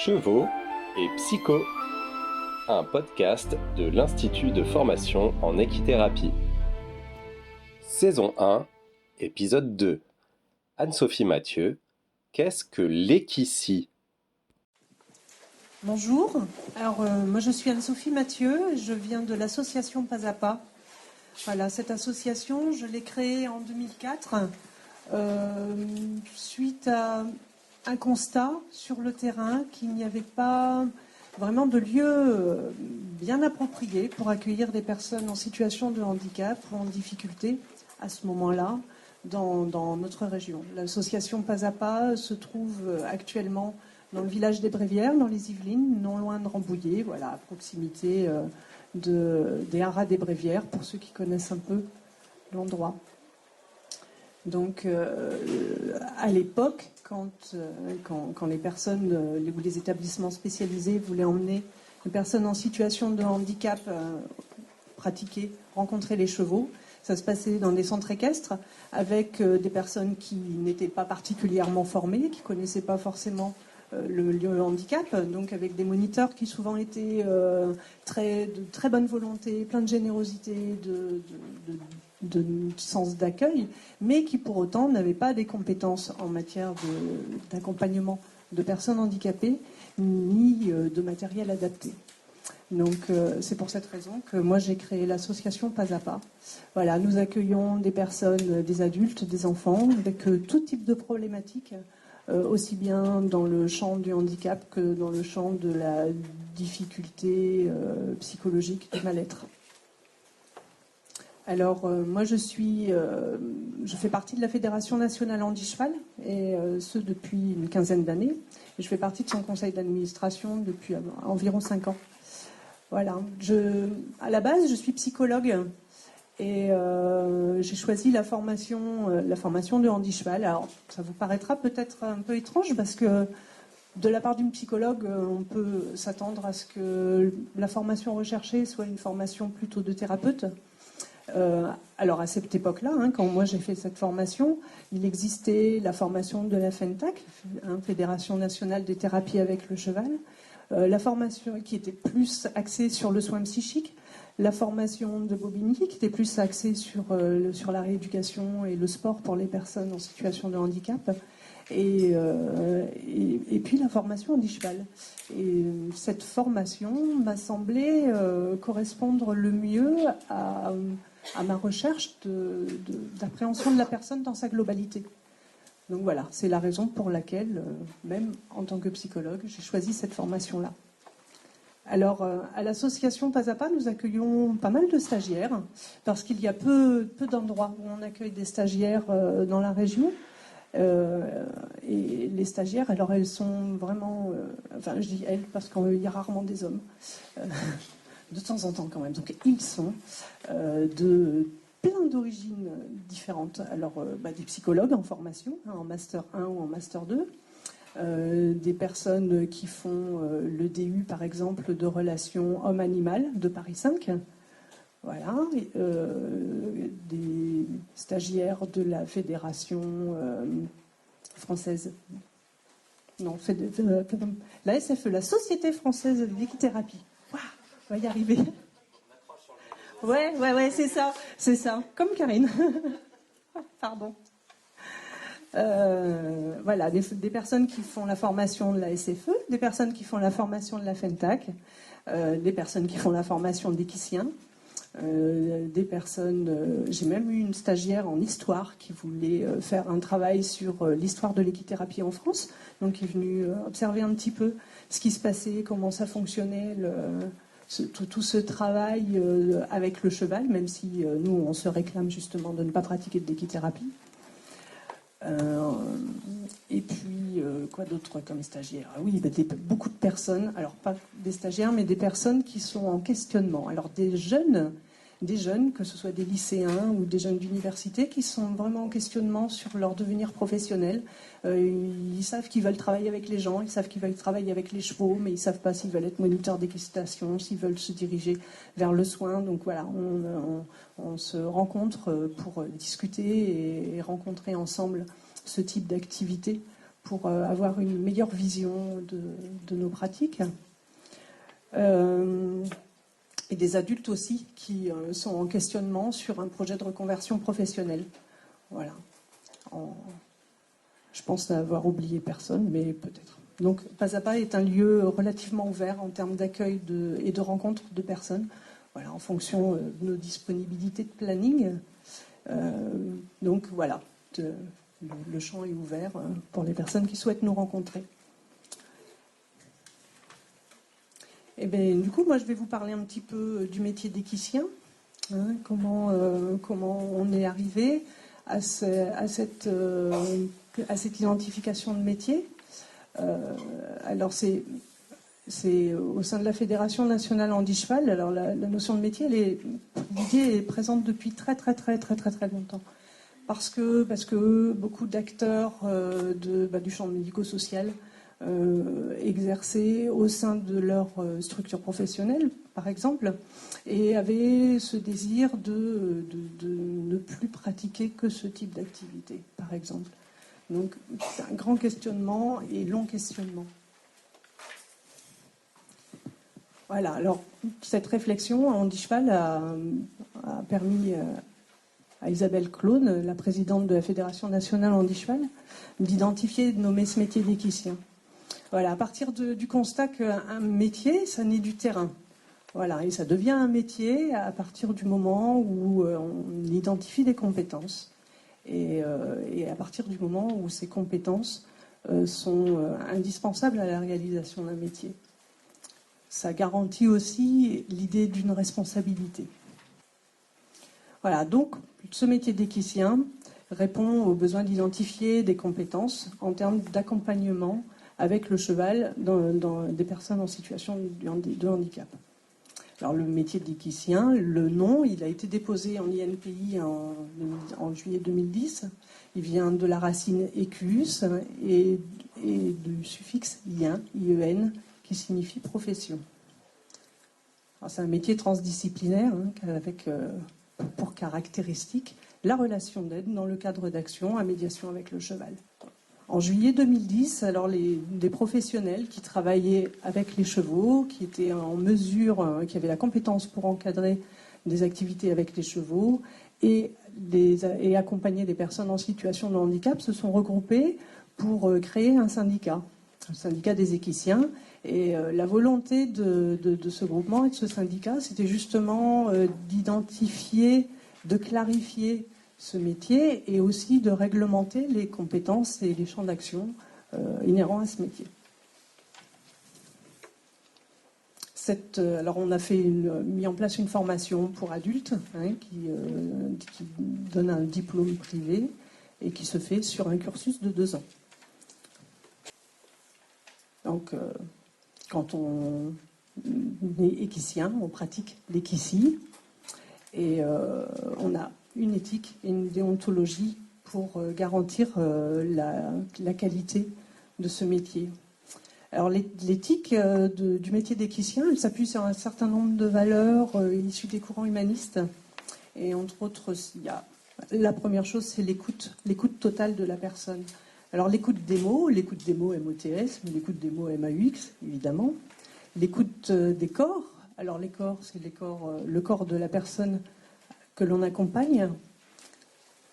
Chevaux et Psycho, un podcast de l'Institut de formation en équithérapie. Saison 1, épisode 2. Anne-Sophie Mathieu, qu'est-ce que l'équitie ? Bonjour, moi je suis Anne-Sophie Mathieu, je viens de l'association Pas à Pas. Voilà, cette association, je l'ai créée en 2004 suite à un constat sur le terrain qu'il n'y avait pas vraiment de lieu bien approprié pour accueillir des personnes en situation de handicap ou en difficulté à ce moment-là dans notre région. L'association Pas à Pas se trouve actuellement dans le village des Brévières, dans les Yvelines, non loin de Rambouillet, voilà, à proximité des Haras des Brévières, pour ceux qui connaissent un peu l'endroit. Donc, à l'époque, quand les personnes ou les établissements spécialisés voulaient emmener les personnes en situation de handicap pratiquer, rencontrer les chevaux, ça se passait dans des centres équestres avec des personnes qui n'étaient pas particulièrement formées, qui ne connaissaient pas forcément le handicap, donc avec des moniteurs qui souvent étaient de très bonne volonté, plein de générosité, de sens d'accueil, mais qui pour autant n'avaient pas des compétences en matière d'accompagnement de personnes handicapées, ni de matériel adapté. Donc c'est pour cette raison que moi j'ai créé l'association Pas à Pas. Voilà, nous accueillons des personnes, des adultes, des enfants, avec tout type de problématiques, aussi bien dans le champ du handicap que dans le champ de la difficulté psychologique, du mal-être. Alors moi je fais partie de la Fédération nationale Handi-Cheval, et ce depuis une quinzaine d'années. Et je fais partie de son conseil d'administration depuis environ 5 ans. Voilà. À la base, je suis psychologue et j'ai choisi la formation de handi-cheval. Alors, ça vous paraîtra peut-être un peu étrange parce que de la part d'une psychologue, on peut s'attendre à ce que la formation recherchée soit une formation plutôt de thérapeute. Alors à cette époque-là, quand moi j'ai fait cette formation, il existait la formation de la FENTAC, Fédération nationale des thérapies avec le cheval, la formation qui était plus axée sur le soin psychique, la formation de Bobigny qui était plus axée sur la rééducation et le sport pour les personnes en situation de handicap, et puis la formation handi-cheval. Et cette formation m'a semblé correspondre le mieux à ma recherche d'appréhension de la personne dans sa globalité. Donc voilà, c'est la raison pour laquelle, même en tant que psychologue, j'ai choisi cette formation-là. Alors, à l'association Pas à Pas, nous accueillons pas mal de stagiaires, parce qu'il y a peu d'endroits où on accueille des stagiaires dans la région. Et les stagiaires, alors elles sont vraiment... enfin, je dis elles parce qu'il y a rarement des hommes. De temps en temps quand même. Donc ils sont de plein d'origines différentes. Alors des psychologues en formation, en Master 1 ou en Master 2, des personnes qui font le DU par exemple de relations homme-animal de Paris 5, voilà, des stagiaires de la Fédération française, non, la SFE, la Société française de l'équithérapie. On va y arriver. Ouais, c'est ça, comme Karine. Pardon. Voilà, des personnes qui font la formation de la SFE, des personnes qui font la formation de la FENTAC, des personnes qui font la formation d'équiciens, des personnes... j'ai même eu une stagiaire en histoire qui voulait faire un travail sur l'histoire de l'équithérapie en France, donc qui est venue observer un petit peu ce qui se passait, comment ça fonctionnait, tout ce travail avec le cheval, même si nous, on se réclame justement de ne pas pratiquer de l'équithérapie. Et puis, quoi d'autre comme stagiaire ? Oui, beaucoup de personnes, alors pas des stagiaires, mais des personnes qui sont en questionnement. Alors des jeunes, que ce soit des lycéens ou des jeunes d'université, qui sont vraiment en questionnement sur leur devenir professionnel. Ils savent qu'ils veulent travailler avec les gens, ils savent qu'ils veulent travailler avec les chevaux, mais ils ne savent pas s'ils veulent être moniteurs d'équitation, s'ils veulent se diriger vers le soin. Donc voilà, on se rencontre pour discuter et rencontrer ensemble ce type d'activité pour avoir une meilleure vision de nos pratiques. Et des adultes aussi qui sont en questionnement sur un projet de reconversion professionnelle. Voilà. Je pense n'avoir oublié personne, mais peut-être. Donc, Pas à Pas est un lieu relativement ouvert en termes d'accueil et de rencontre de personnes, voilà, en fonction de nos disponibilités de planning. Donc voilà, le champ est ouvert pour les personnes qui souhaitent nous rencontrer. Et bien, du coup, moi, je vais vous parler un petit peu du métier d'équicien, hein, comment on est arrivé à cette identification de métier. Alors, c'est au sein de la Fédération nationale handi cheval. Alors, la notion de métier, l'idée est présente depuis très longtemps. Parce que beaucoup d'acteurs du champ médico-social exerçaient au sein de leur structure professionnelle, par exemple, et avaient ce désir de ne plus pratiquer que ce type d'activité, par exemple. Donc, c'est un grand questionnement et long questionnement. Voilà, alors, cette réflexion en handi cheval a permis à Isabelle Claune, la présidente de la Fédération nationale handi cheval, d'identifier et de nommer ce métier d'équicien. Voilà, à partir du constat qu'un métier, ça naît du terrain. Voilà, et ça devient un métier à partir du moment où on identifie des compétences. Et à partir du moment où ces compétences sont indispensables à la réalisation d'un métier. Ça garantit aussi l'idée d'une responsabilité. Voilà, donc ce métier d'équicien répond aux besoins d'identifier des compétences en termes d'accompagnement avec le cheval dans des personnes en situation de handicap. Alors le métier d'équicien, le nom, il a été déposé en INPI en juillet 2010. Il vient de la racine équus et du suffixe ien, IEN, qui signifie profession. C'est un métier transdisciplinaire avec pour caractéristique la relation d'aide dans le cadre d'actions à médiation avec le cheval. En juillet 2010, alors des professionnels qui travaillaient avec les chevaux, qui étaient en mesure, qui avaient la compétence pour encadrer des activités avec les chevaux et accompagner des personnes en situation de handicap, se sont regroupés pour créer un syndicat des équiciens. Et la volonté de ce groupement et de ce syndicat, c'était justement d'identifier, de clarifier ce métier et aussi de réglementer les compétences et les champs d'action inhérents à ce métier. Alors on a mis en place une formation pour adultes qui donne un diplôme privé et qui se fait sur un cursus de 2 ans. Donc quand on est équicien, on pratique l'équicie et on a une éthique et une déontologie pour garantir la qualité de ce métier. Alors l'éthique du métier d'équicien, elle s'appuie sur un certain nombre de valeurs issues des courants humanistes. Et entre autres, la première chose, c'est l'écoute totale de la personne. Alors l'écoute des mots MOTS, mais l'écoute des mots MAUX, évidemment. L'écoute des corps. Alors les corps, c'est le corps de la personne que l'on accompagne,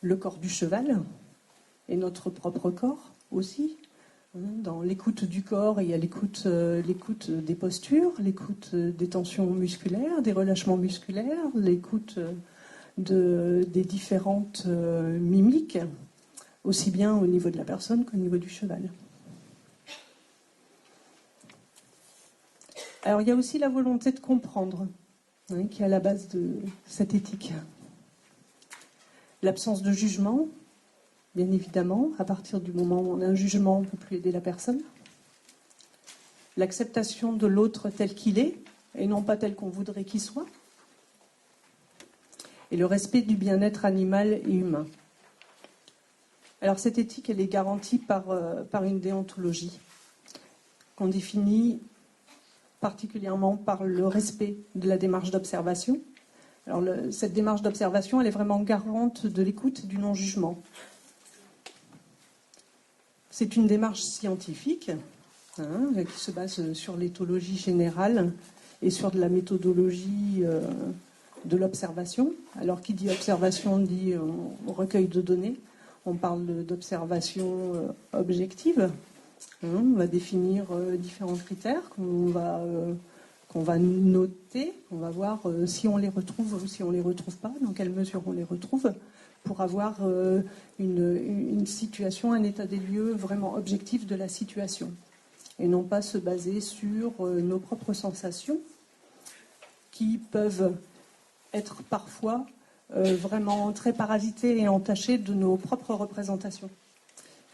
le corps du cheval et notre propre corps aussi. Dans l'écoute du corps, il y a l'écoute des postures, l'écoute des tensions musculaires, des relâchements musculaires, l'écoute des différentes mimiques, aussi bien au niveau de la personne qu'au niveau du cheval. Alors il y a aussi la volonté de comprendre, qui est à la base de cette éthique. L'absence de jugement, bien évidemment, à partir du moment où on a un jugement, on ne peut plus aider la personne. L'acceptation de l'autre tel qu'il est, et non pas tel qu'on voudrait qu'il soit. Et le respect du bien-être animal et humain. Alors cette éthique, elle est garantie par une déontologie qu'on définit particulièrement par le respect de la démarche d'observation. Alors cette démarche d'observation, elle est vraiment garante de l'écoute et du non-jugement. c'est une démarche scientifique qui se base sur l'éthologie générale et sur de la méthodologie de l'observation. Alors, qui dit observation dit recueil de données. On parle d'observation objective. On va définir différents critères qu'on va noter. On va voir si on les retrouve ou si on ne les retrouve pas, dans quelle mesure on les retrouve, pour avoir une situation, un état des lieux vraiment objectif de la situation. Et non pas se baser sur nos propres sensations qui peuvent être parfois vraiment très parasitées et entachées de nos propres représentations.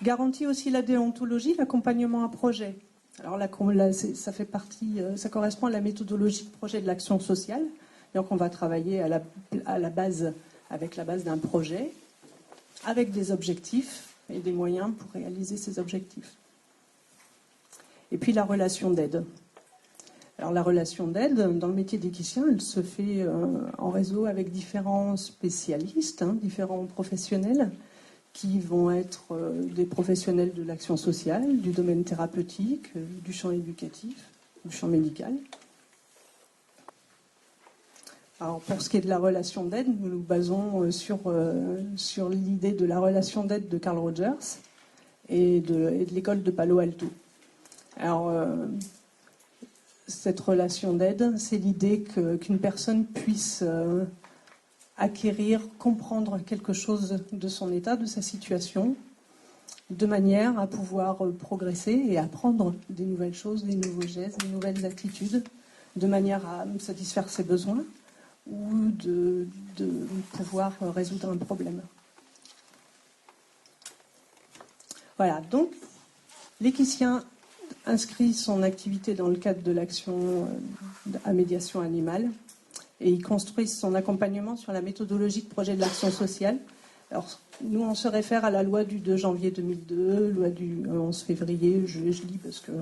Garantit aussi la déontologie, l'accompagnement à projet. Alors là, ça fait partie, ça correspond à la méthodologie de projet de l'action sociale. Donc on va travailler à la base, avec la base d'un projet, avec des objectifs et des moyens pour réaliser ces objectifs. Et puis la relation d'aide. Alors la relation d'aide, dans le métier d'éthicien, elle se fait en réseau avec différents spécialistes, différents professionnels, qui vont être des professionnels de l'action sociale, du domaine thérapeutique, du champ éducatif, du champ médical. Alors pour ce qui est de la relation d'aide, nous nous basons sur l'idée de la relation d'aide de Carl Rogers et de l'école de Palo Alto. Alors cette relation d'aide, c'est l'idée qu'une personne puisse acquérir, comprendre quelque chose de son état, de sa situation, de manière à pouvoir progresser et apprendre des nouvelles choses, des nouveaux gestes, des nouvelles attitudes, de manière à satisfaire ses besoins ou de pouvoir résoudre un problème. Voilà, donc l'équicien inscrit son activité dans le cadre de l'action à médiation animale et il construit son accompagnement sur la méthodologie de projet de l'action sociale. Alors, nous, on se réfère à la loi du 2 janvier 2002, loi du 11 février, je lis parce que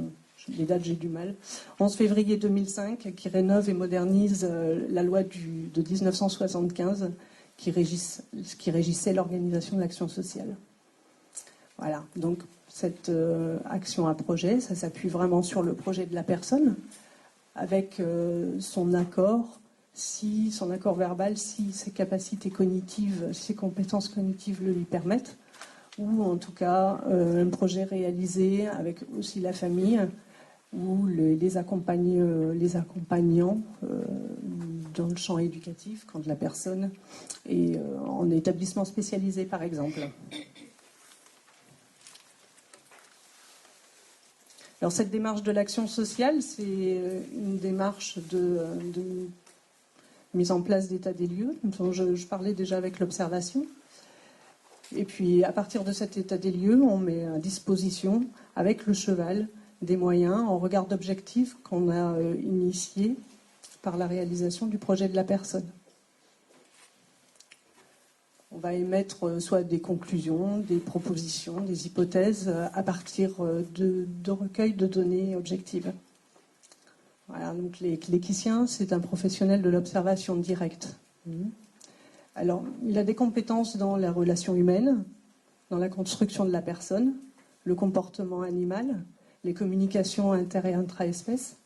les dates, j'ai du mal, 11 février 2005, qui rénove et modernise la loi de 1975 qui régissait l'organisation de l'action sociale. Voilà, donc cette action à projet, ça s'appuie vraiment sur le projet de la personne, avec son accord, son accord verbal, si ses capacités cognitives, ses compétences cognitives le lui permettent, ou en tout cas un projet réalisé avec aussi la famille, ou les accompagnants dans le champ éducatif, quand la personne est en établissement spécialisé, par exemple. Alors cette démarche de l'action sociale, c'est une démarche de mise en place d'état des lieux, dont je parlais déjà avec l'observation. Et puis à partir de cet état des lieux, on met à disposition, avec le cheval, des moyens en regard d'objectifs qu'on a initiés par la réalisation du projet de la personne. On va émettre soit des conclusions, des propositions, des hypothèses à partir de recueils de données objectives. Voilà, donc l'équicien, c'est un professionnel de l'observation directe. Alors, il a des compétences dans la relation humaine, dans la construction de la personne, le comportement animal, les communications inter- et intra-espèces.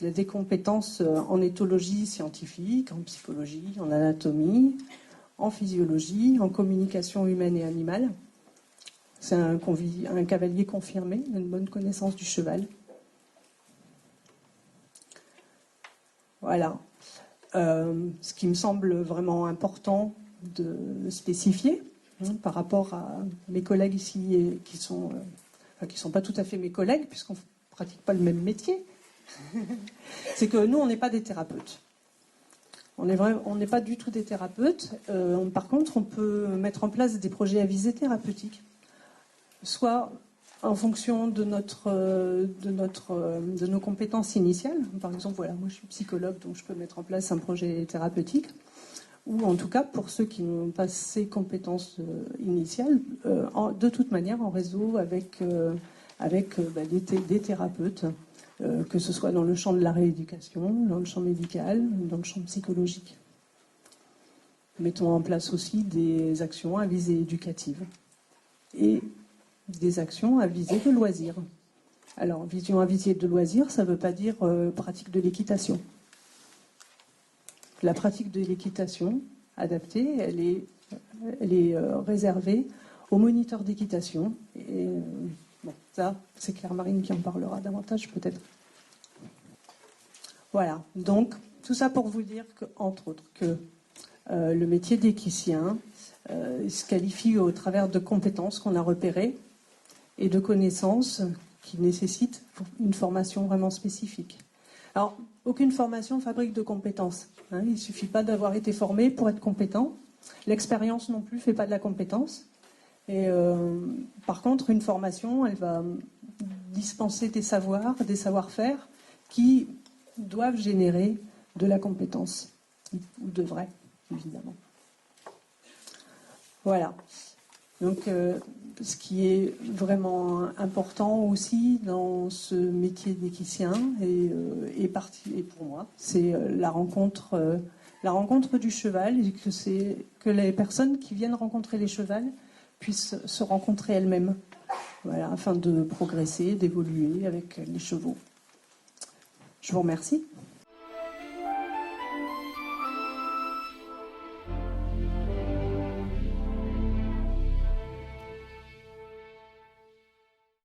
Il a des compétences en éthologie scientifique, en psychologie, en anatomie, en physiologie, en communication humaine et animale. C'est un cavalier confirmé, une bonne connaissance du cheval. Voilà. Ce qui me semble vraiment important de spécifier par rapport à mes collègues ici qui sont pas tout à fait mes collègues puisqu'on ne pratique pas le même métier, c'est que nous, on n'est pas des thérapeutes. On n'est pas du tout des thérapeutes. Par contre, on peut mettre en place des projets à visée thérapeutique, soit en fonction de nos compétences initiales. Par exemple, voilà, moi je suis psychologue, donc je peux mettre en place un projet thérapeutique. Ou en tout cas, pour ceux qui n'ont pas ces compétences initiales, de toute manière en réseau avec des thérapeutes, que ce soit dans le champ de la rééducation, dans le champ médical, dans le champ psychologique. Mettons en place aussi des actions à visée éducative. et des actions à visée de loisir. Alors, vision à visée de loisir, ça ne veut pas dire pratique de l'équitation. La pratique de l'équitation adaptée, elle est réservée aux moniteurs d'équitation. Et bon, ça, c'est Claire Marine qui en parlera davantage peut-être. Voilà, donc tout ça pour vous dire qu'entre autres, que le métier d'équicien se qualifie au travers de compétences qu'on a repérées et de connaissances qui nécessitent une formation vraiment spécifique. Alors, aucune formation fabrique de compétences. Il ne suffit pas d'avoir été formé pour être compétent. L'expérience non plus ne fait pas de la compétence. Et par contre, une formation, elle va dispenser des savoirs, des savoir-faire qui doivent générer de la compétence, ou devraient, évidemment. Voilà. Donc, ce qui est vraiment important aussi dans ce métier d'équicien, et pour moi, c'est la rencontre du cheval, et que les personnes qui viennent rencontrer les chevals puissent se rencontrer elles-mêmes, voilà, afin de progresser, d'évoluer avec les chevaux. Je vous remercie.